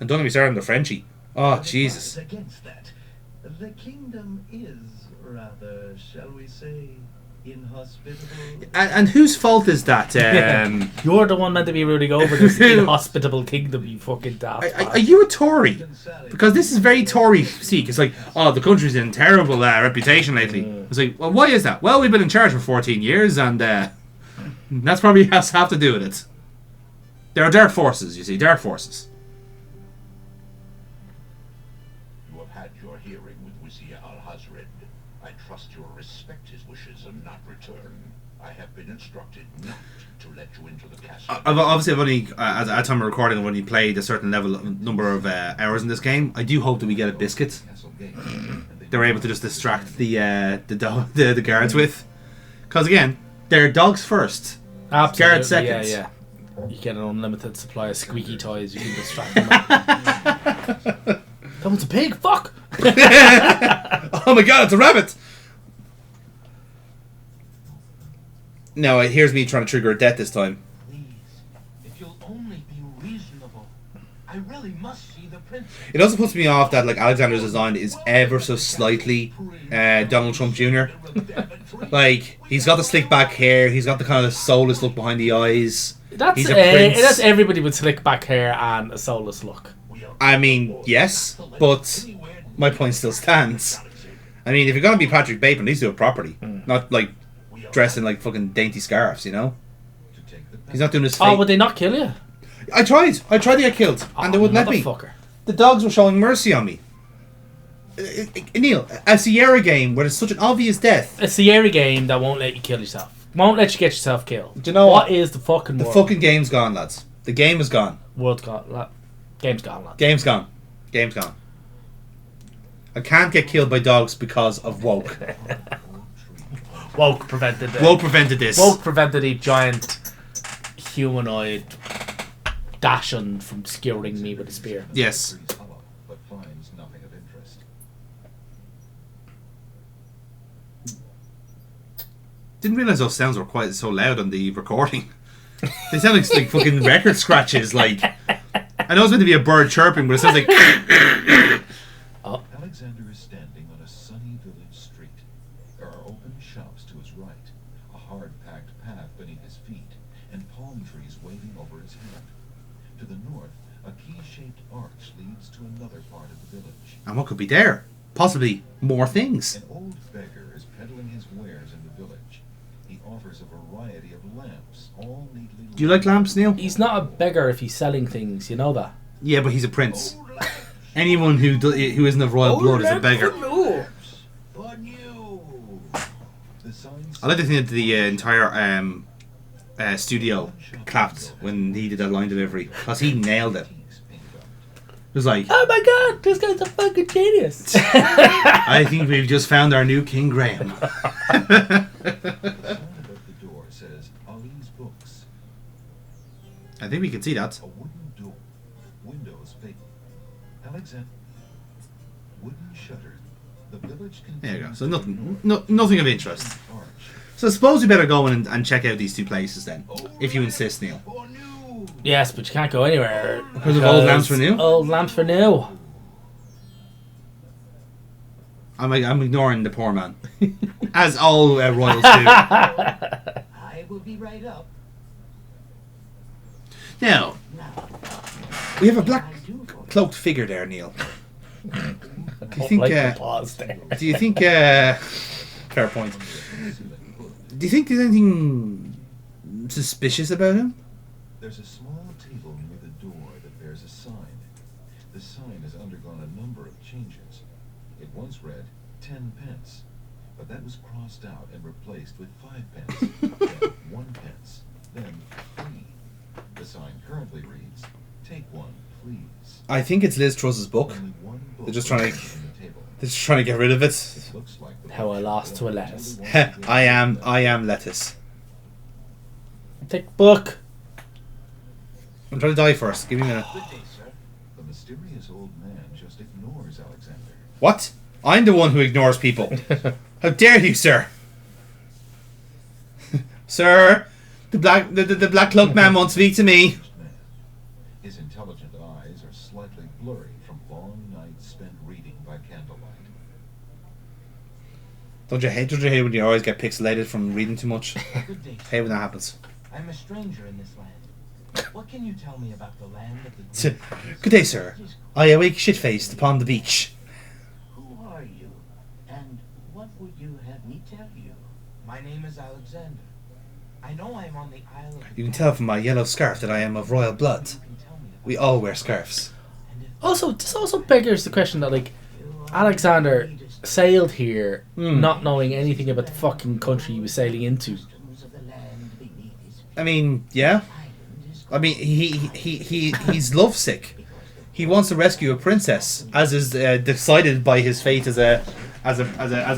And don't get me started on the Frenchie. Oh, Jesus. Against that, the kingdom is rather, shall we say, inhospitable. And whose fault is that? You're the one meant to be rooting over this inhospitable kingdom, you fucking daft. Are you a Tory? Because this is very Tory-seek. It's like, oh, the country's in terrible reputation lately. It's like, well, why is that? Well, we've been in charge for 14 years, and that's probably has to have to do with it. There are dark forces, you see, dark forces. You have had your hearing with Wizir al-Hazred. I trust you will respect his wishes and not return. I have been instructed not to let you into the castle. I've only, at the time of recording, when you played a certain number of hours in this game, I do hope that we get a biscuit. They're able to just distract the guards with. Because again, they're dogs first. Absolutely, Guards seconds. yeah. You get an unlimited supply of squeaky toys. You can distract them. That one's a pig. Fuck. Oh my god, it's a rabbit. No, here's me trying to trigger a death this time. Please, if you'll only be reasonable, I really must see the princess. It also puts me off that like Alexander's design is ever so slightly Donald Trump Jr. Like, he's got the slick back hair, he's got the kind of soulless look behind the eyes. He's a prince. That's everybody with slick back hair and a soulless look. I mean, yes, but my point still stands. I mean, if you're gonna be Patrick Bateman, at least do it properly, not like dressed in like fucking dainty scarves, you know. He's not doing his fake. Oh, would they not kill you? I tried to get killed, and they wouldn't let me. Motherfucker. The dogs were showing mercy on me. Neil, a Sierra game where there's such an obvious death. A Sierra game that won't let you kill yourself. Won't let you get yourself killed. Do you know what is the fucking The world? fucking game's gone, lads. The game is gone. World's gone. Game's gone, lad. Game's gone. Game's gone. I can't get killed by dogs because of woke. Woke prevented it. Woke prevented this. Woke prevented a giant humanoid Dachshund from skewering me with a spear. Yes. But finds nothing of interest. Didn't realise those sounds were quite so loud on the recording. They sound like fucking record scratches. Like, I know it's meant to be a bird chirping, but it sounds like. Oh. Alexander is standing on a sunny village street. There are open shops to his right, a hard-packed path beneath his feet, and palm trees waving over his head. To the north, a key-shaped arch leads to another part of the village. And what could be there? Possibly more things. An old beggar is peddling his wares in the village. He offers a variety of lamps, all neatly. Do you like lamps, Neil? He's not a beggar if he's selling things, you know that. Yeah, but he's a prince. Anyone who isn't of royal blood is a beggar. But you. The signs. I like to think that the entire studio clapped when he did that line delivery, because he nailed it. It was like, Oh my god, this guy's a fucking genius. I think we've just found our new King Graham. The sign above the door says Ali's Books. I think we can see that. A wooden door. Windows vacant. Alexander. Wooden shutter. The village contains. There you go. So nothing of interest. So I suppose we better go in and check out these two places then, if you insist, Neil. Yes, but you can't go anywhere. Because of old lamps for new? Old lamps for new. I'm ignoring the poor man. As all royals do. I will be right up. Now, we have a black cloaked figure there, Neil. Do you think... pause there. Do you think... fair point. Do you think there's anything suspicious about him? There's a small table near the door that bears a sign. The sign has undergone a number of changes. It once read 10 pence, but that was crossed out and replaced with 5 pence, then 1 pence, then 3. The sign currently reads, "Take one, please." I think it's Liz Truss's book. Only one book They're just trying to... on the table. They're just trying to get rid of it. It looks like the How I lost to a lettuce. I am lettuce. Take book. I'm trying to die first. Give me a minute. Good day, sir. The mysterious old man just ignores Alexander. What? I'm the one who ignores people. How dare you, sir? Sir, the black cloaked man won't speak to me. His intelligent eyes are slightly slightly blurry from long nights spent reading by candlelight. Don't you hate when you always get pixelated from reading too much? Good day, Hate when that happens. I'm a stranger in this land. What can you tell me about the land of the So, good day, sir. I awake shit-faced upon the beach. Who are you? And what would you have me tell you? My name is Alexander. I know I'm on the Isle of the You can tell from my yellow scarf that I am of royal blood. You can tell me about We all wear scarves. and if Also, this also beggars the question that, like, Alexander sailed here not knowing anything about the fucking country he was sailing into. customs of the land beneath his feet. I mean, yeah. Island is I mean, he's lovesick. He wants to rescue a princess, as is decided by his fate as a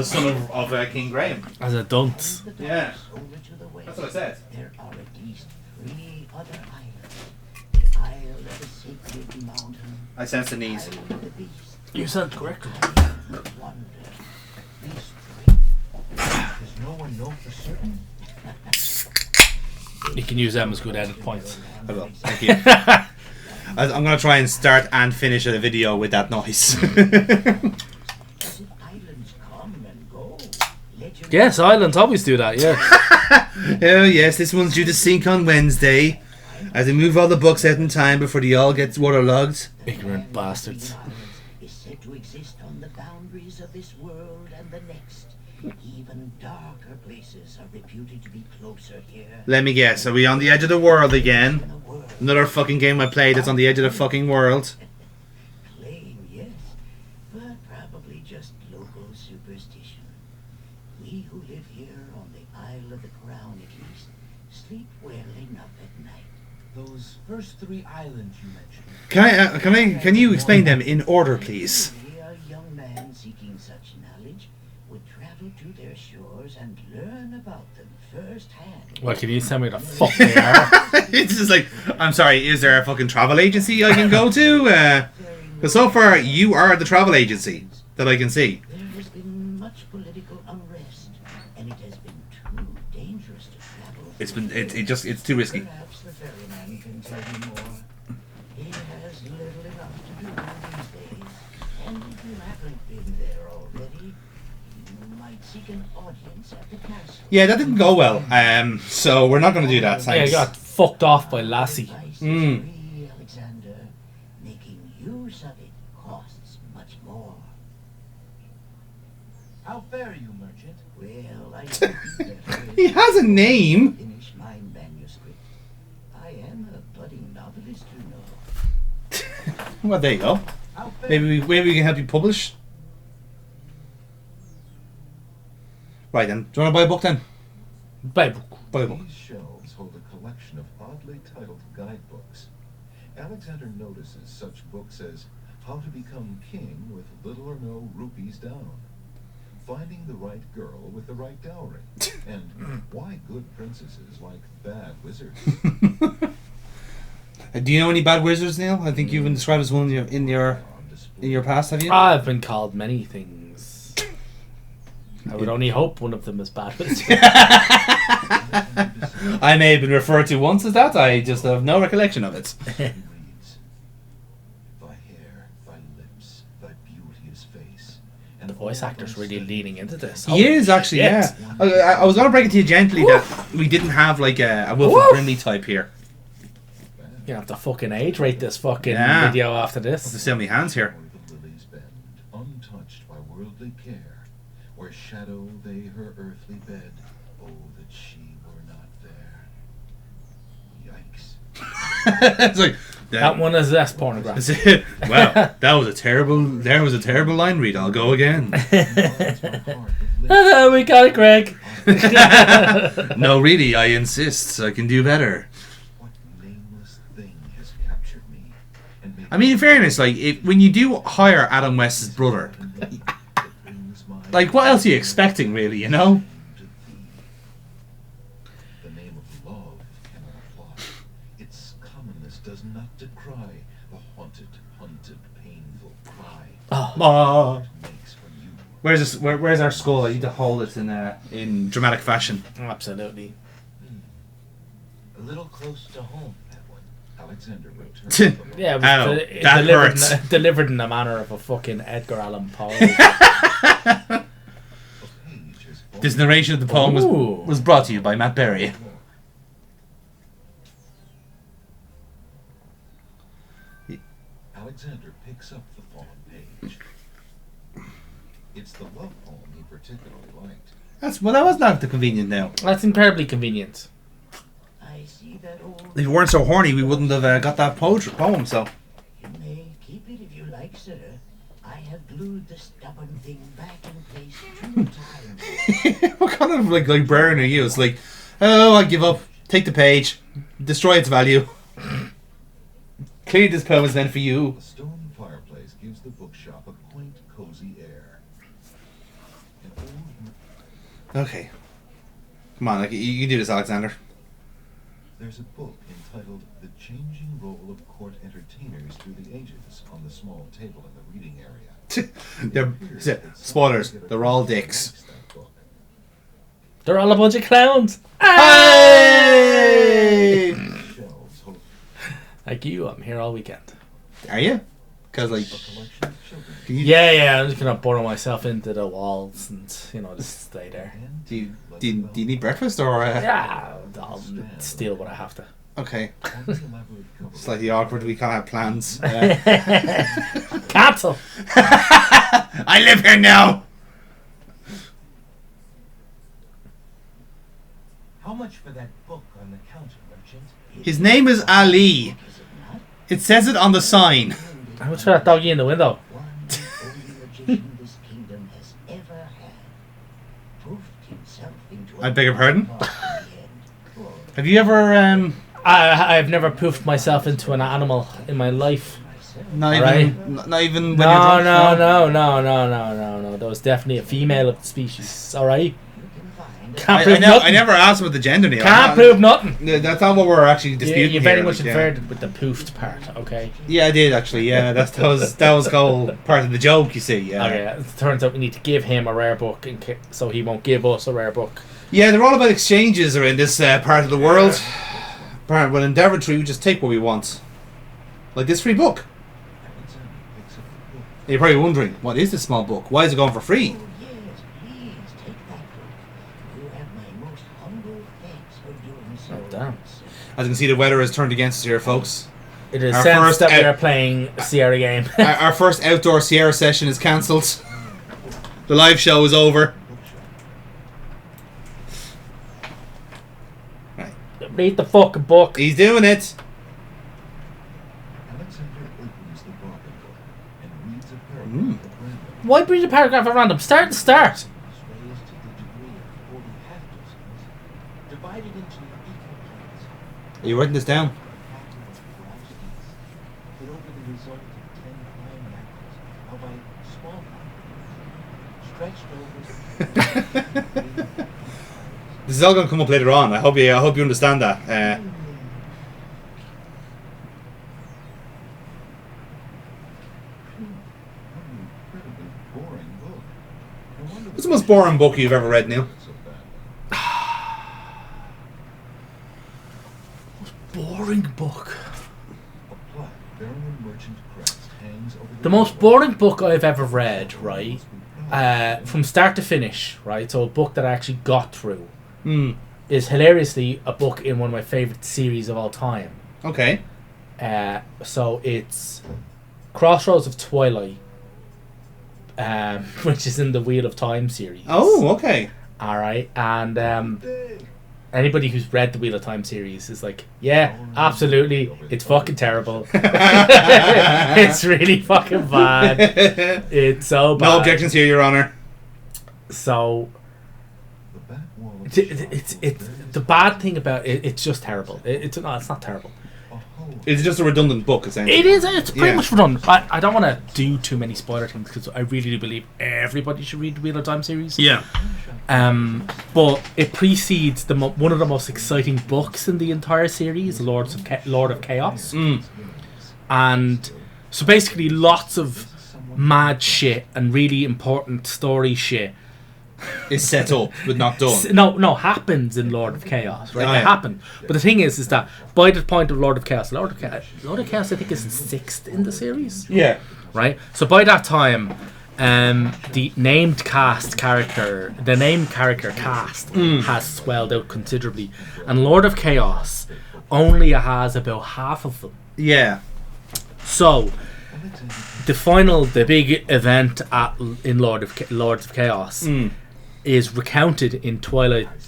son of King Graham. As a dunce. the Yeah. docks over to the west. That's what I said. There are at least 3 other islands. The Isle of the Sacred Mountain, I sense the need. Isle of the Beast, You sound correct. Isle of Wonder. These 3. Does no one know for certain? You can use them as good edit points. I will. Thank you. I'm going to try and start and finish a video with that noise. As if islands come and go. Legend Yes, islands always do that, yeah. Oh yes, this one's due to sink on Wednesday, as they move all the books out in time before they all get waterlogged. Ignorant bastards. is said to exist on the boundaries of this world and the next. Even darker places are reputed to be closer here Let me guess, are we on the edge of the world than again? the world. Another fucking game I played that's on the edge of the fucking world. Claim, yes, but probably just local superstition. We who live here on the Isle of the Crown, at least, sleep well enough at night. Those first 3 islands you mentioned. Can you explain them in order, please? A young man seeking such knowledge would travel to their shores and learn about them firsthand. What, can you tell me the fuck they are? It's just like, I'm sorry, is there a fucking travel agency I can go to? Because so far, you are the travel agency that I can see. There has been much political unrest, and it has been too dangerous to travel. It's too risky. Perhaps the ferryman can tell you more. He has little enough to do these days, and if you haven't been there already, you might seek an audience at the castle. Yeah, that didn't go well. So we're not going to do that. Yeah, Thanks. you got fucked off by Lassie. Advice is Mm. free, Alexander. Making use of it costs much more. How fare you, merchant? Well, I think better He has a name. finish my manuscript. I am a budding novelist, you know. Well, there you go. How fare Maybe we can help you publish. Right then. Do you want to buy a book then? Babe, Buy a book. These shelves hold a collection of oddly titled guidebooks. Alexander notices such books as How to Become King with Little or No Rupees Down, Finding the Right Girl with the Right Dowry, and Why Good Princesses Like Bad Wizards. Do you know any bad wizards, Neil? I think you've been described as one in your On display. in your past, have you? I've been called many things. I would only hope one of them is bad. I may have been referred to once as that. I just have no recollection of it. He reads, Thy hair, thy lips, thy beauteous face. And The voice all actor's thy really state. leaning into this. He is actually, shit. yeah. I was going to break it to you gently that we didn't have like a Wilford Woof. Brimley type here. You have to fucking age rate this fucking Yeah. video after To this. see how many hands here. Where the lilies bend, untouched by worldly care, where shadow they her earthly bed. Oh, that she were not there. Yikes. It's like That one is less pornographic. That's it. Wow, that was a terrible. There was a terrible line read. I'll go again. Binds my heart with lips. We got it, Greg. No, really, I insist. I can do better. What nameless thing has captured me and made I mean, in fairness, like when you do hire Adam West's brother, that brings my like what else are you expecting, really? You know? to thee. The name of love cannot apply. Its commonness does not decry the haunted, hunted, painful cry makes from you. Where's this? Where's our skull? I need to hold it in dramatic fashion. Absolutely. A little close to home, that one. Alexander returned from Yeah, it was Ow, that hurts. delivered in the manner of a fucking Edgar Allan Poe. a page has fallen This narration of the poem Ooh. was brought to you by Matt Berry. Alexander picks up the fallen page. It's the love poem he particularly liked. That was not the convenient now. That's incredibly convenient. I see that old. If we weren't so horny, we wouldn't have got that poem. So You may keep it if you like, sir. I have glued the stubborn thing back in place 2 times. what kind of like librarian are you? It's like, oh, I give up. Take the page, destroy its value. Clearly, this poem is meant for you. A stone fireplace gives the bookshop a quaint, cozy air. An old Okay, come on, like you can do this, Alexander. There's a book entitled The Changing Role of Court Entertainers Through the Ages on the small table in the reading area. Spoilers. They're all dicks. Likes that book. They're all a bunch of clowns. Hey! Shelves hold Like you, I'm here all weekend. Are you? Because like, a collection of children's Yeah, I'm just gonna burrow myself into the walls and just stay there. and do you need breakfast or? Yeah, I'll steal what I have to. Okay, on the elaborate cover slightly awkward. We can't have plans. Cancel. I live here now. How much for that book on the counter, merchant? His name is Ali. Is it not? It says it on the sign. How much for that doggy in the window? One and only magician this kingdom has ever had. Proofed himself into I beg your pardon? in the end. Oh, Have you ever I've never poofed myself into an animal in my life. myself. not Alright. even not even when No, you're drunk? no. There was definitely a female of the species. All right. You can find Can't I prove know. nothing. I never asked about the gender, Neil. Can't prove nothing. No, that's not what we're actually disputing. You very here, much like, inferred with the poofed part. Okay. Yeah, I did actually. Yeah, that was whole part of the joke. You see. Yeah. Okay. It turns out we need to give him a rare book, so he won't give us a rare book. Yeah, they're all about exchanges in this part of the world. Well, in Daventry, we just take what we want. Like this free book. Alexander picks up the book. You're probably wondering, what is this small book? Why is it going for free? Oh, yes, please take that book. You have my most humble thanks for doing so. Oh, damn. As you can see, the weather has turned against us here, folks. It is Our sense first that we out- are playing Sierra game. Our first outdoor Sierra session is cancelled. The live show is over. Right. Read the fucking book. He's doing it. Alexander opens the bargain book and reads a paragraph Mm. at random. Why read a paragraph at random? Start. Raised to the degree of 40 half dozens, divided into equal parts. Are you writing this down? But over the result of 10 fine apples, now by small stretched over. This is all going to come up later on. I hope you understand that. What an incredibly boring book. No wonder What's the most boring book you've ever read, Neil? so badly. Boring book. A plaque bearing a merchant crest hangs over The most boring book I've ever read, right? From start to finish, right? So a book that I actually got through is hilariously a book in one of my favorite series of all time. Okay. So it's Crossroads of Twilight, which is in the Wheel of Time series. Oh, okay. All right, and anybody who's read the Wheel of Time series is like, yeah, absolutely, it's fucking terrible. It's really fucking bad. It's so bad. No objections here, Your Honor. So The back wall of it's the bad thing about it. It's just terrible. It's not terrible. a hole It's just a redundant book, essentially. It is. It's pretty Yeah. much redundant. I don't want to do too many spoiler things because I really do believe everybody should read the Wheel of Time series. Yeah. But it precedes one of the most exciting books in the entire series, Lord of Chaos, and so basically lots of mad shit and really important story shit Is set up, but not done. No, happens in Lord of Chaos, right? Oh, It yeah. happened. But the thing is that by the point of Lord of Chaos, Lord of Chaos, I think is the 6th in the series, Yeah. right? So by that time, the named character cast has swelled out considerably, and Lord of Chaos only has about half of them. Yeah. So the big event in Lords of Chaos is recounted in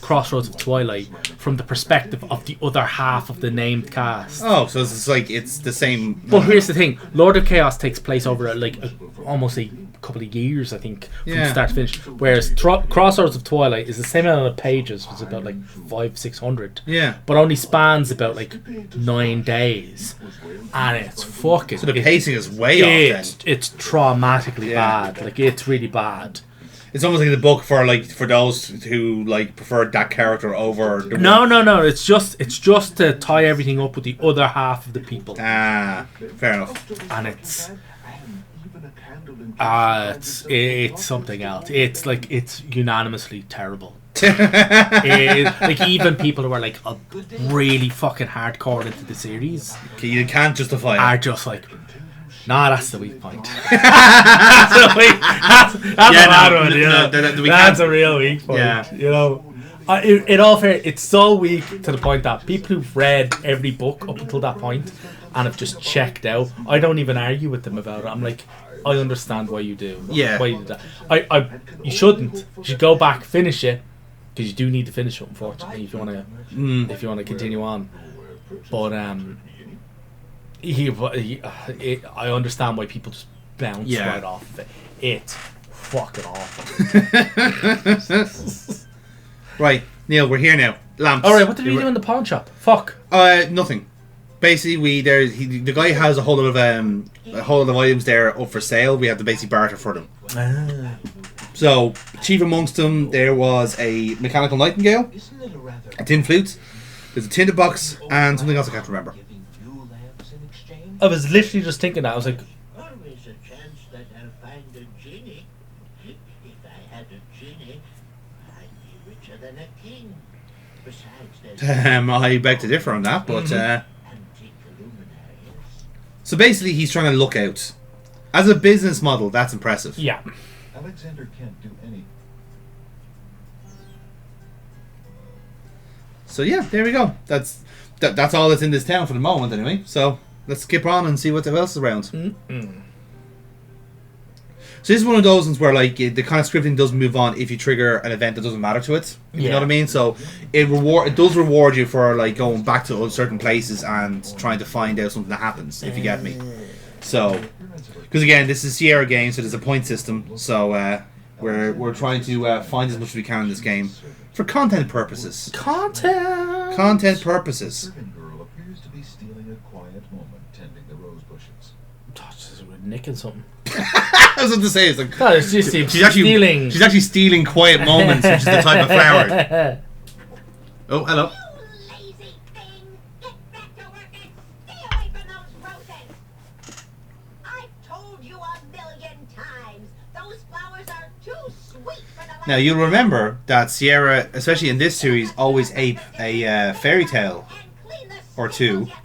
Crossroads of Twilight from the perspective of the other half of the named cast. Oh, so it's like it's the same. But here's the thing: Lord of Chaos takes place over almost a couple of years, I think, from Yeah. start to finish. Whereas Crossroads of Twilight is the same amount of pages, it's about 500-600. Yeah. But only spans about 9 days, and it's fucking. So the pacing is way off. Then It's traumatically Yeah. bad. It's really bad. it's almost like the book for those who preferred that character over. The No. It's just to tie everything up with the other half of the people, Ah, fair enough. and it's Even a candle in it's something else. It's unanimously terrible. Even people who are really fucking hardcore into the series You can't justify it. are just nah, that's the weak point. That's a bad one, you know. That's a real weak point. Yeah. You know, in all fair, it's so weak to the point that people who've read every book up until that point and have just checked out, I don't even argue with them about it. I'm like, I understand why you do. Yeah. Why you did that. You shouldn't. You should go back, finish it, because you do need to finish it, unfortunately, if you want to continue on. But I understand why people just bounce Yeah. right off of it. It's fucking awful. Right, Neil, we're here now. Lamps. All right, what did we do in the pawn shop? Fuck. Nothing. Basically, the guy has a whole lot of items there up for sale. We have to basically barter for them. So, chief amongst them, there was a mechanical nightingale, Isn't it a rather a tin flute, there's a tinderbox, and something else I can't remember. giving you lamps in exchange? I was literally just thinking that. I was like, Always a chance that I'll find a genie. If I had a genie, I'd be richer than a king. Besides, there's I beg to differ on that, but antique luminaries. so basically he's trying to look out. As a business model, that's impressive. yeah. Alexander can't do any. So yeah, there we go. That's all that's in this town for the moment, anyway. So let's skip on and see what else is around. So this is one of those ones where the kind of scripting does move on if you trigger an event that doesn't matter to it. You know what I mean? So it does reward you for going back to certain places and trying to find out something that happens. If you get me. So because again, this is Sierra game, so there's a point system. So we're trying to find as much as we can in this game for content purposes. Content purposes. Servant girl appears to be stealing a quiet moment tending the rose bushes. We're nicking something. I was about to say, it's like No, it's just she's actually stealing. She's actually stealing quiet moments, which is the type of flower. Oh, hello. You lazy thing! Get back to work and stay away from those roses! I've told you 1,000,000 times, those flowers are too sweet for the Now you'll remember that Sierra, especially in this series, always ape a fairy tale and clean the or two. smells